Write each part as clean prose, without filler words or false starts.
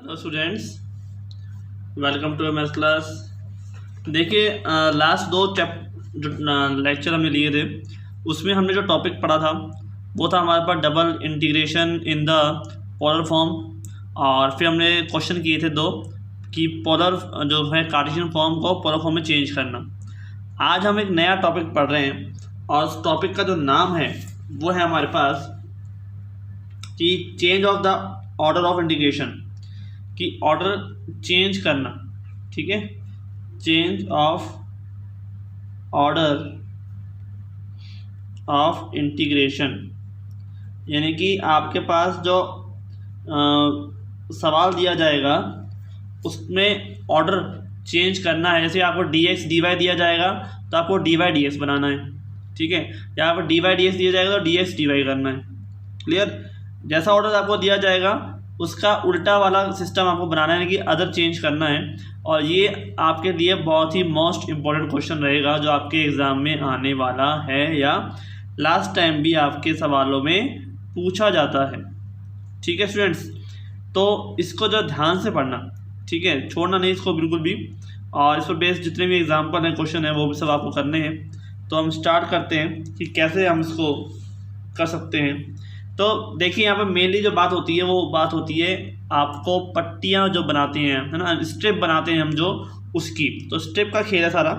Hello students, welcome to math class. देखिए last दो जो लेक्चर हमने लिए थे उसमें हमने जो टॉपिक पढ़ा था वो था हमारे पास double integration in the polar form. और फिर हमने क्वेश्चन किए थे दो कि पोलर जो है कार्टेशियन फॉर्म को पोलर फॉर्म में चेंज करना। आज हम एक नया टॉपिक पढ़ रहे हैं और उस टॉपिक का जो नाम है वो है हमारे पास कि change of the order of integration, कि ऑर्डर चेंज करना। ठीक है, change of order of integration, यानी कि आपके पास जो सवाल दिया जाएगा उसमें ऑर्डर चेंज करना है। जैसे आपको dx dy दिया जाएगा तो आपको dy dx बनाना है। ठीक है, या आपको dy dx दिया जाएगा तो dx dy करना है। क्लियर? जैसा ऑर्डर आपको दिया जाएगा उसका उल्टा वाला सिस्टम आपको बनाना है, कि अदर चेंज करना है। और ये आपके लिए बहुत ही मोस्ट इम्पॉर्टेंट क्वेश्चन रहेगा जो आपके एग्ज़ाम में आने वाला है या लास्ट टाइम भी आपके सवालों में पूछा जाता है। ठीक है स्टूडेंट्स, तो इसको जो ध्यान से पढ़ना, ठीक है, छोड़ना नहीं इसको बिल्कुल भी। और इस पर बेस्ड जितने भी एग्जाम्पल हैं, क्वेश्चन हैं, वो भी सब आपको करने हैं। तो हम स्टार्ट करते हैं कि कैसे हम इसको कर सकते हैं। तो देखिए यहाँ पर मेनली जो बात होती है वो बात होती है आपको पट्टियाँ जो बनाते हैं, है ना, स्ट्रिप बनाते हैं हम जो, उसकी। तो स्ट्रिप का खेल है सारा,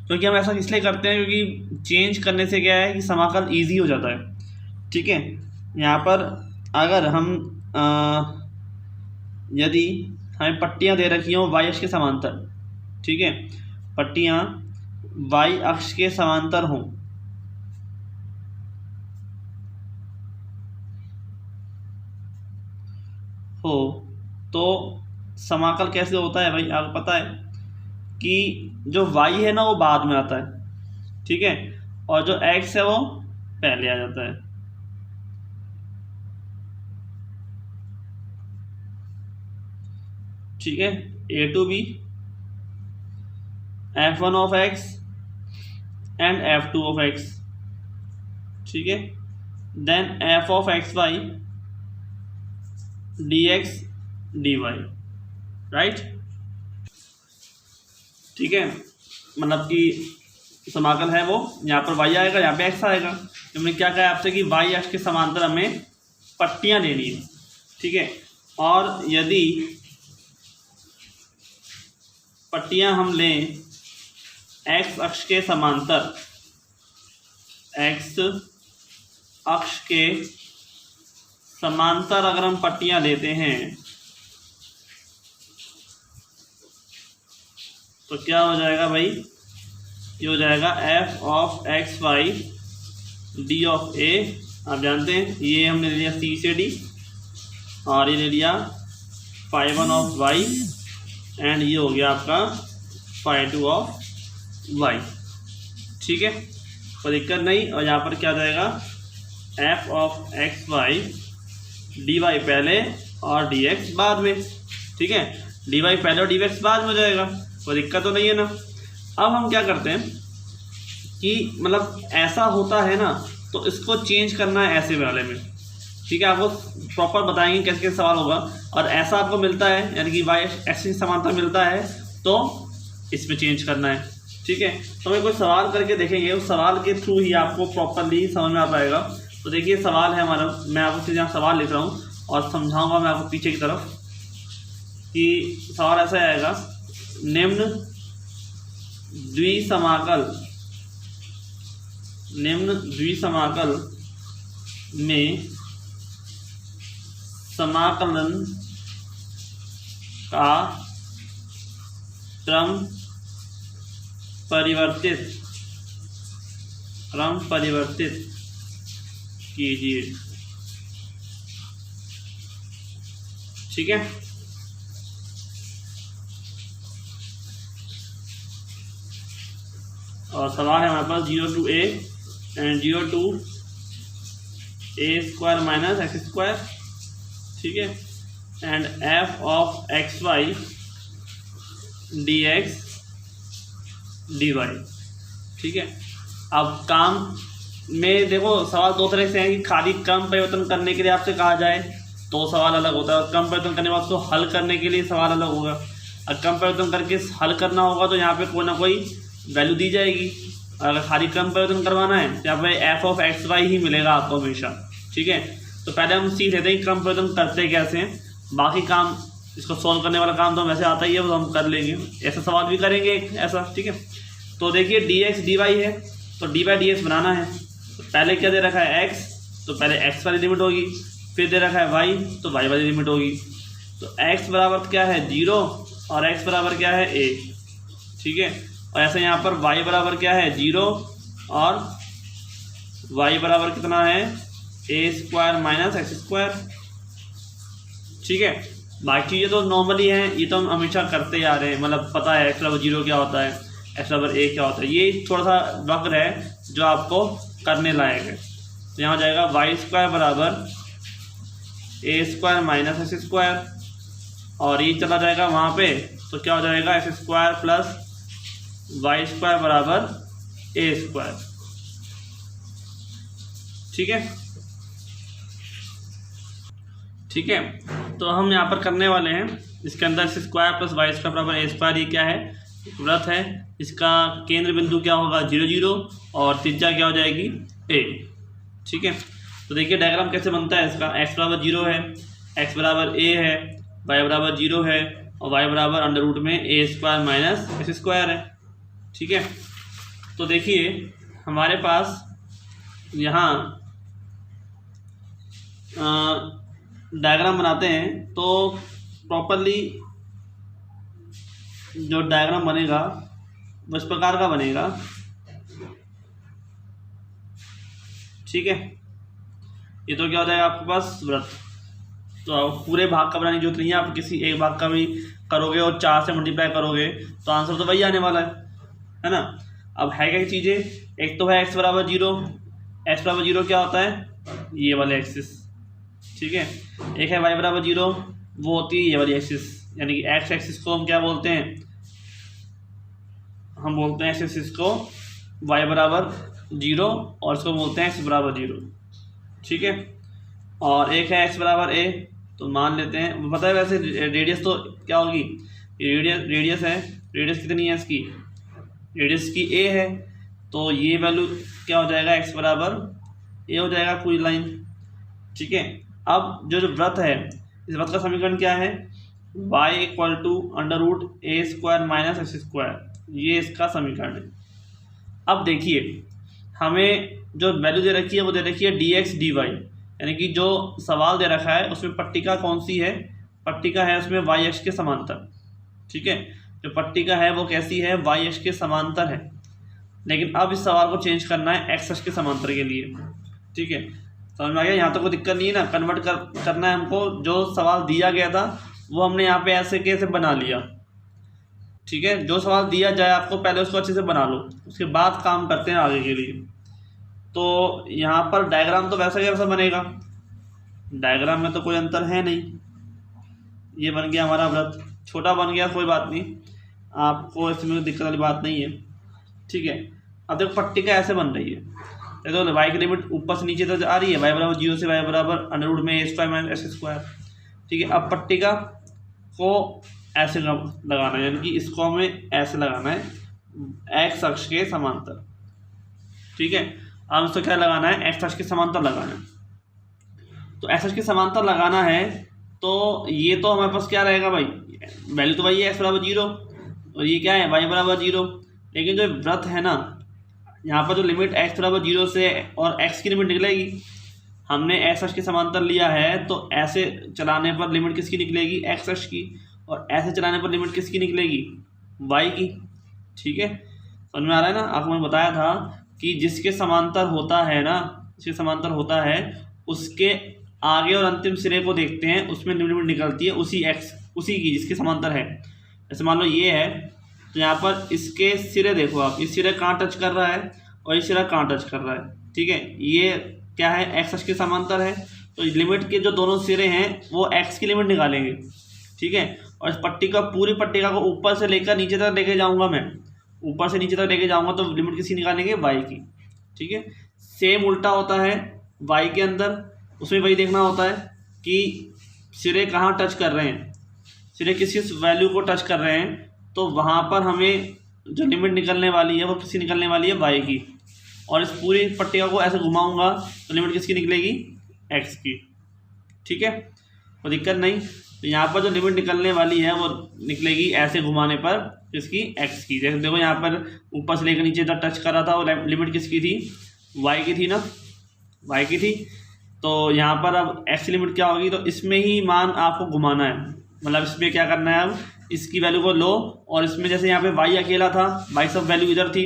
क्योंकि हम ऐसा इसलिए करते हैं क्योंकि चेंज करने से क्या है कि समाकल ईजी हो जाता है। ठीक है, यहाँ पर अगर हम यदि हमें पट्टियाँ दे रखी हों वाई अक्ष के समांतर, ठीक है, पट्टियाँ वाई अक्ष के समांतर हों तो समाकल कैसे होता है भाई? आपको पता है कि जो y है ना वो बाद में आता है, ठीक है, और जो x है वो पहले आ जाता है। ठीक है, a to b f1 of x and f2 of x, ठीक है, then f of xy dx dy, right. ठीक है, मतलब कि समाकल है वो, यहाँ पर y आएगा, यहाँ पे x आएगा। तो हमने क्या कहा आपसे कि y अक्ष के समांतर हमें पट्टियाँ लेनी है। ठीक है, और यदि पट्टियाँ हम लें x अक्ष के समांतर, x अक्ष के समांतर अगर हम पट्टियाँ लेते हैं तो क्या हो जाएगा भाई? ये हो जाएगा f of x y d of a. आप जानते हैं ये हमने ले लिया c से d, और ये ले लिया phi1 ऑफ y, एंड ये हो गया आपका phi2 ऑफ y। ठीक है, कोई दिक्कत नहीं। और यहाँ पर क्या आ जाएगा? f of x y dy पहले और dx बाद में। ठीक है, dy पहले और dx बाद में हो जाएगा, कोई दिक्कत तो नहीं है ना। अब हम क्या करते हैं कि मतलब ऐसा होता है ना, तो इसको चेंज करना है ऐसे वाले में। ठीक है, आपको प्रॉपर बताएंगे कैसे कैसे सवाल होगा। और ऐसा आपको मिलता है, यानी कि y एक्स के समांतर मिलता है, तो इसमें चेंज करना है। ठीक है, तो हमें कोई सवाल करके देखेंगे, उस सवाल के थ्रू ही आपको प्रॉपरली समझ में आ पाएगा। तो देखिए सवाल है हमारा, मैं आपको यहाँ सवाल लिख रहा हूँ और समझाऊंगा मैं आपको पीछे की तरफ। कि सवाल ऐसा आएगा, निम्न द्विसमाकल में समाकलन का क्रम परिवर्तित कीजिए। ठीक है, और सवाल है हमारे पास 0 to a and 0 to a square minus x square. ठीक है, and f of x y dx dy। ठीक है, अब काम में देखो सवाल दो तरह से हैं कि खाली क्रम परिवर्तन करने के लिए आपसे कहा जाए तो सवाल अलग होता है, और कंपैरिजन करने के बाद उसको हल करने के लिए सवाल अलग होगा। और कंपैरिजन करके हल करना होगा तो यहाँ पे कोई ना कोई वैल्यू दी जाएगी। अगर खाली कंपैरिजन करवाना है तो यहाँ पे F of x why he मिलेगा आपको हमेशा, ठीक है। तो पहले हम सीख लेते हैं कि कंपैरिजन करते कैसे हैं, बाकी काम इसको सॉल्व करने वाला काम तो हम वैसे आता ही है, वो हम कर लेंगे। ऐसा सवाल भी करेंगे ऐसा, ठीक है। तो देखिए डी एक्स डी वाई है, तो डी बाई डी एक्स बनाना है। तो पहले क्या दे रखा है एक्स, तो पहले एक्स वाली लिमिट होगी, फिर दे रखा है वाई, तो वाई वाली लिमिट होगी। तो एक्स बराबर क्या है 0 और एक्स बराबर क्या है a, ठीक है। और ऐसे यहाँ पर वाई बराबर क्या है 0 और वाई बराबर कितना है a square minus x square, ठीक है। बाकी ये तो नॉर्मली है, ये तो हम हमेशा करते आ रहे हैं, मतलब पता है एक्स बराबर 0 क्या होता है, एक्स बराबर a क्या होता है। ये थोड़ा सा वक्र है जो आपको करने लायक है। तो यहाँ जाएगा वाई स्क्वायर बराबर a square minus x square, और ये चला जाएगा वहाँ पे, तो क्या हो जाएगा x square plus y square बराबर a स्क्वायर, ठीक है, ठीक है। तो हम यहाँ पर करने वाले हैं, इसके अंदर x square plus y square बराबर a स्क्वायर, ये क्या है वृत्त है, इसका केंद्र बिंदु क्या होगा 0 0 और त्रिज्या क्या हो जाएगी a, ठीक है। तो देखिए डायग्राम कैसे बनता है इसका, x बराबर 0 है, x बराबर a है, y बराबर 0 है और y बराबर अंडर रूट में a square minus x square है, ठीक है। तो देखिए हमारे पास यहाँ डायग्राम बनाते हैं, तो प्रॉपरली जो डायग्राम बनेगा वो इस प्रकार का बनेगा, ठीक है। ये तो क्या हो जाएगा आपके पास वृत्त, तो पूरे भाग का बनाने की जरूरत नहीं है, आप किसी एक भाग का भी करोगे और 4 से मल्टीप्लाई करोगे तो आंसर तो वही आने वाला है ना। अब है क्या चीज़ें, एक तो है एक्स बराबर 0, एक्स बराबर 0 क्या होता है ये वाले एक्सिस, ठीक है। एक है वाई बराबर 0, वो होती है ये वाली एक्सिस, यानी कि एक्स एक्सिस को हम क्या बोलते हैं, हम बोलते हैं एक्स एक्सिस को वाई बराबर 0 और इसको बोलते हैं एक्स बराबर 0, ठीक है। और एक है एक्स बराबर a, तो मान लेते हैं, पता है वैसे रेडियस तो क्या होगी, रेडियस है, रेडियस कितनी है इसकी, रेडियस की a है, तो ये वैल्यू क्या हो जाएगा एक्स बराबर a हो जाएगा पूरी लाइन, ठीक है। अब जो वृत्त है, इस वृत्त का समीकरण क्या है, y equal to under root a square minus x square, ये इसका समीकरण है। अब देखिए हमें जो वैल्यू दे रखी है वो दे रखी है डी एक्स डी वाई, यानी कि जो सवाल दे रखा है उसमें पट्टिका कौन सी है, पट्टिका है उसमें वाई एक्स के समांतर, ठीक है। जो पट्टिका है वो कैसी है, वाई एक्स के समांतर है। लेकिन अब इस सवाल को चेंज करना है एक्स एक्स के समांतर के लिए, ठीक है। समझ में आ गया, यहाँ तो कोई दिक्कत नहीं है ना, कन्वर्ट करना है हमको, जो सवाल दिया गया था वो हमने यहाँ पे ऐसे कैसे बना लिया, ठीक है। जो सवाल दिया जाए आपको पहले उसको अच्छे से बना लो, उसके बाद काम करते हैं आगे के लिए। तो यहाँ पर डायग्राम तो वैसा कैसा बनेगा, डायग्राम में तो कोई अंतर है नहीं, ये बन गया हमारा वृत्त, छोटा बन गया कोई बात नहीं, आपको इसमें दिक्कत वाली बात नहीं है, ठीक है। अब देखो पट्टिका ऐसे बन रही है, तो वाई की लिमिट ऊपर से नीचे तक आ रही है, वाई बराबर 0 से वाई बराबर अंडर रूट में a square minus x square, ठीक है। अब पट्टिका को ऐसे लगाना है, यानी कि इसको हमें ऐसे लगाना है एक्स अक्ष के समांतर, ठीक है। अब इसको क्या लगाना है, एक्स अक्ष के समांतर लगाना है। तो एक्स अक्ष के समांतर लगाना है, तो ये तो हमारे पास क्या रहेगा भाई, वैल्यू तो भाई है एक्स बराबर 0 और ये क्या है वाई बराबर 0, लेकिन जो वृत्त है ना, यहाँ पर जो लिमिट एक्स बराबर 0 से और एक्स की लिमिट निकलेगी, हमने एक्स अक्ष के समांतर लिया है, तो ऐसे चलाने पर लिमिट किसकी निकलेगी, एक्स अक्ष की, और ऐसे चलाने पर लिमिट किसकी निकलेगी, वाई की, ठीक है। समझ में आ रहा है ना, आपको मैंने बताया था कि जिसके समांतर होता है ना, जिसके समांतर होता है उसके आगे और अंतिम सिरे को देखते हैं, उसमें लिमिट निकलती है उसी की जिसके समांतर है। जैसे मान लो ये है, तो यहाँ पर इसके सिरे देखो आप, इस सिरे कहाँ टच कर रहा है और इस सिरा कहाँ टच कर रहा है, ठीक है। ये क्या है, एक्स अक्ष के समांतर है, तो लिमिट के जो दोनों सिरे हैं वो एक्स की लिमिट निकालेंगे, ठीक है। और इस पट्टिका पूरी पट्टिका को ऊपर से लेकर नीचे तक लेके जाऊंगा मैं, ऊपर से नीचे तक लेके जाऊंगा, तो लिमिट किसकी निकालेंगे, वाई की, ठीक है। सेम उल्टा होता है वाई के अंदर, उसमें वही देखना होता है कि सिरे कहाँ टच कर रहे हैं, सिरे किसी वैल्यू को टच कर रहे हैं, तो वहाँ पर हमें जो लिमिट निकलने वाली है वो किसकी निकलने वाली है, y की। और इस पूरी पट्टिका को ऐसे घुमाऊंगा तो लिमिट किसकी निकलेगी, x की। ठीक है, कोई दिक्कत नहीं। तो यहाँ पर जो लिमिट निकलने वाली है वो निकलेगी ऐसे घुमाने पर किसकी, x की। जैसे देखो यहाँ पर ऊपर से लेकर नीचे तक टच कर रहा था, वो लिमिट किसकी थी, y की थी ना, y की थी। तो यहाँ पर अब x की लिमिट क्या होगी, तो इसमें ही मान आपको घुमाना है, मतलब इसमें क्या करना है, अब इसकी वैल्यू को लो और इसमें जैसे यहाँ पे y अकेला था, y सब वैल्यू इधर थी,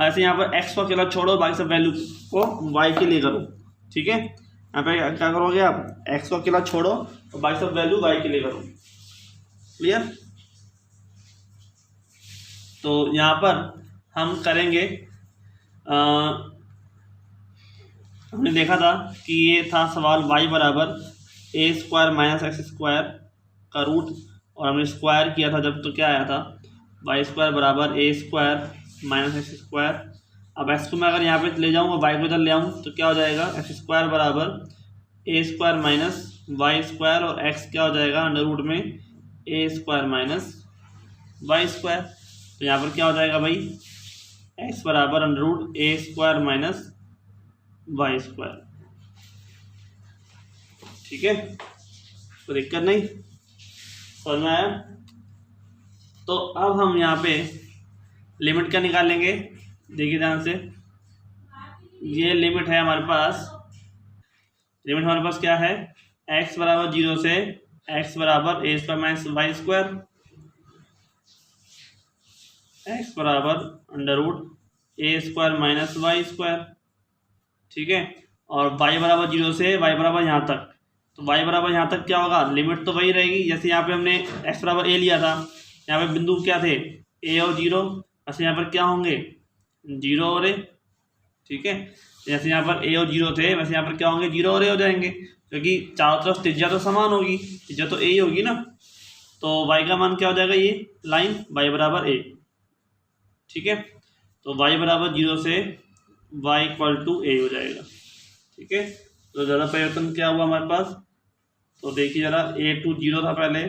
ऐसे यहाँ पर x को अकेला छोड़ो, y सब वैल्यू को y के लिए करो। ठीक है, यहाँ पे क्या करोगे आप, x को अकेला छोड़ो और y सब वैल्यू y के लिए करो। क्लियर। तो यहाँ पर हम करेंगे, हमने देखा था कि ये था सवाल y बराबर a square minus x square का रूट, और हमने स्क्वायर किया था जब, तो क्या आया था, y स्क्वायर बराबर a square minus x square. अब x को मैं अगर यहाँ पे ले जाऊँ और y को इधर ले आऊँ तो क्या हो जाएगा, एक्स स्क्वायर बराबर a square minus y square, और x क्या हो जाएगा, अंडर रूट में a square minus y square. तो यहाँ पर क्या हो जाएगा भाई, x बराबर under root a square minus y square. ठीक है, तो दिक्कत नहीं, समझ में आया। तो अब हम यहाँ पे लिमिट क्या निकालेंगे, देखिए ध्यान से, ये लिमिट है हमारे पास, लिमिट हमारे पास क्या है, x बराबर 0 से x बराबर a square minus y square, x बराबर under root a square minus y square. ठीक है, और y बराबर 0 से y बराबर यहाँ तक, तो y बराबर यहाँ तक क्या होगा, लिमिट तो वही रहेगी, जैसे यहाँ पे हमने x बराबर a लिया था, यहाँ पे बिंदु क्या थे, a और 0, ऐसे यहाँ पर क्या होंगे, 0 और a। ठीक है, जैसे यहाँ पर a और 0 थे, वैसे यहाँ पर क्या होंगे, 0 और a हो जाएंगे, क्योंकि चारों तरफ त्रिज्या तो समान होगी, त्रिज्या तो a ही होगी ना। तो y का मान क्या हो जाएगा, ये लाइन y बराबर a। ठीक है, तो y बराबर 0 से y इक्वल टू a हो जाएगा। ठीक है, तो ज़्यादा परिवर्तन क्या हुआ हमारे पास, तो देखिए जरा, a टू 0 था पहले,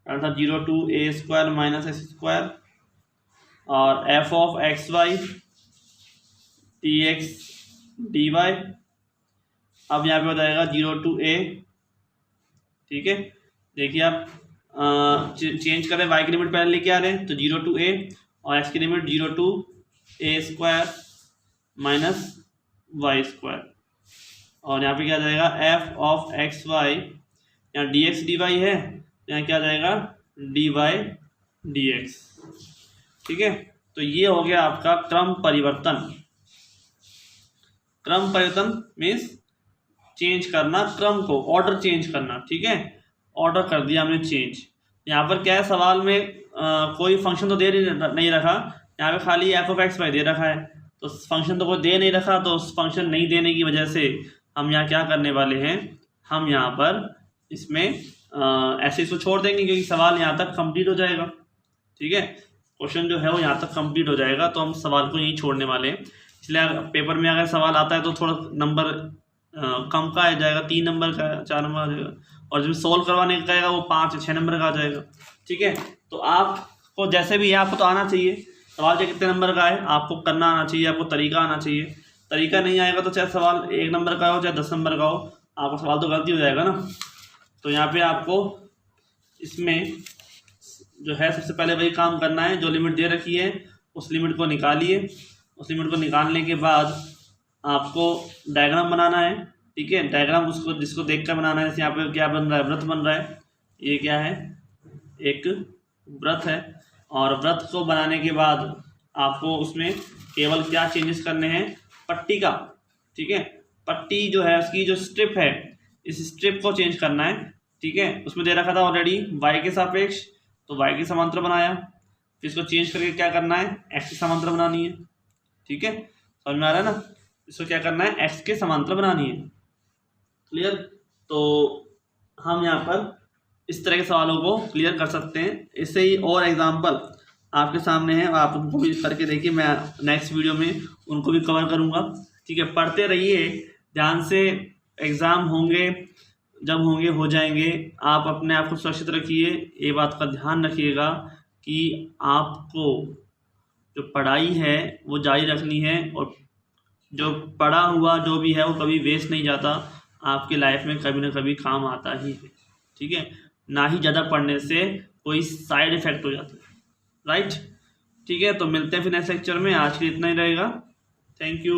अर्थात 0 to a square minus x square, और f of x y dx dy, अब यहाँ पे हो जाएगा 0 टू a। ठीक है, देखिए आप चेंज करें, y की लिमिट पहले लेके आ रहे हैं, तो 0 टू a, और x की limit 0 to a square minus y square, और यहाँ पे क्या आ जाएगा, f ऑफ एक्स वाई, यहाँ dx dy है, यहाँ क्या आ जाएगा, dy dx। ठीक है, तो ये हो गया आपका क्रम परिवर्तन। क्रम परिवर्तन मीन्स चेंज करना, क्रम को, ऑर्डर चेंज करना। ठीक है, ऑर्डर कर दिया हमने चेंज। यहाँ पर क्या है, सवाल में कोई फंक्शन तो दे नहीं रखा, यहाँ पे खाली f of x why they रखा है, तो फंक्शन तो कोई दे नहीं रखा, तो उस फंक्शन नहीं देने की वजह से हम यहाँ क्या करने वाले हैं, हम यहाँ पर इसमें ऐसे इसको छोड़ देंगे, क्योंकि सवाल यहाँ तक कंप्लीट हो जाएगा। ठीक है, क्वेश्चन जो है वो यहाँ तक कंप्लीट हो जाएगा, तो हम सवाल को यहीं छोड़ने वाले हैं। इसलिए पेपर में अगर सवाल आता है तो थोड़ा नंबर कम का आ जाएगा, 3 नंबर का, 4 नंबर आ जाएगा, और जब सॉल्व करवाने का आएगा वो 5-6 नंबर का आ जाएगा। ठीक है, तो आपको जैसे भी है, आपको तो आना चाहिए, सवाल चाहे कितने नंबर का है, आपको करना आना चाहिए, आपको तरीका आना चाहिए। तरीका नहीं आएगा तो चाहे सवाल 1 नंबर का हो चाहे 10 नंबर का हो, आपका सवाल तो गलती हो जाएगा ना। तो यहाँ पे आपको इसमें जो है सबसे पहले वही काम करना है, जो लिमिट दे रखी है उस लिमिट को निकालिए। उस लिमिट को निकालने के बाद आपको डायग्राम बनाना है। ठीक है, डायग्राम उसको जिसको देख कर बनाना है। जैसे यहाँ पे क्या बन रहा है, वृत्त बन रहा है, ये क्या है, एक वृत्त है, और वृत्त को बनाने के बाद आपको उसमें केवल क्या चेंजेस करने हैं, पट्टी का। ठीक है, पट्टी जो है उसकी जो स्ट्रिप है, इस स्ट्रिप को चेंज करना है। ठीक है, उसमें दे रखा था ऑलरेडी y के सापेक्ष, तो y के समांतर बनाया, फिर इसको चेंज करके क्या करना है, x के समांतर बनानी है। ठीक है, समझ में आ रहा है ना, इसको क्या करना है, x के समांतर बनानी है। क्लियर। तो हम यहाँ पर इस तरह के सवालों को क्लियर कर सकते हैं। इससे ही और एग्जाम्पल आपके सामने हैं, आप उनको भी करके देखिए, मैं नेक्स्ट वीडियो में उनको भी कवर करूँगा। ठीक है, पढ़ते रहिए ध्यान से, एग्ज़ाम होंगे, जब होंगे हो जाएंगे। आप अपने आप को सुरक्षित रखिए, ये बात का ध्यान रखिएगा कि आपको जो पढ़ाई है वो जारी रखनी है, और जो पढ़ा हुआ जो भी है वो कभी वेस्ट नहीं जाता, आपके लाइफ में कभी ना कभी काम आता ही है। ठीक है, ना ही ज़्यादा पढ़ने से कोई साइड इफ़ेक्ट हो जाता है, राइट। ठीक है, तो मिलते हैं फिर नेक्स्ट लेक्चर में। आज के लिए इतना ही रहेगा। Thank you.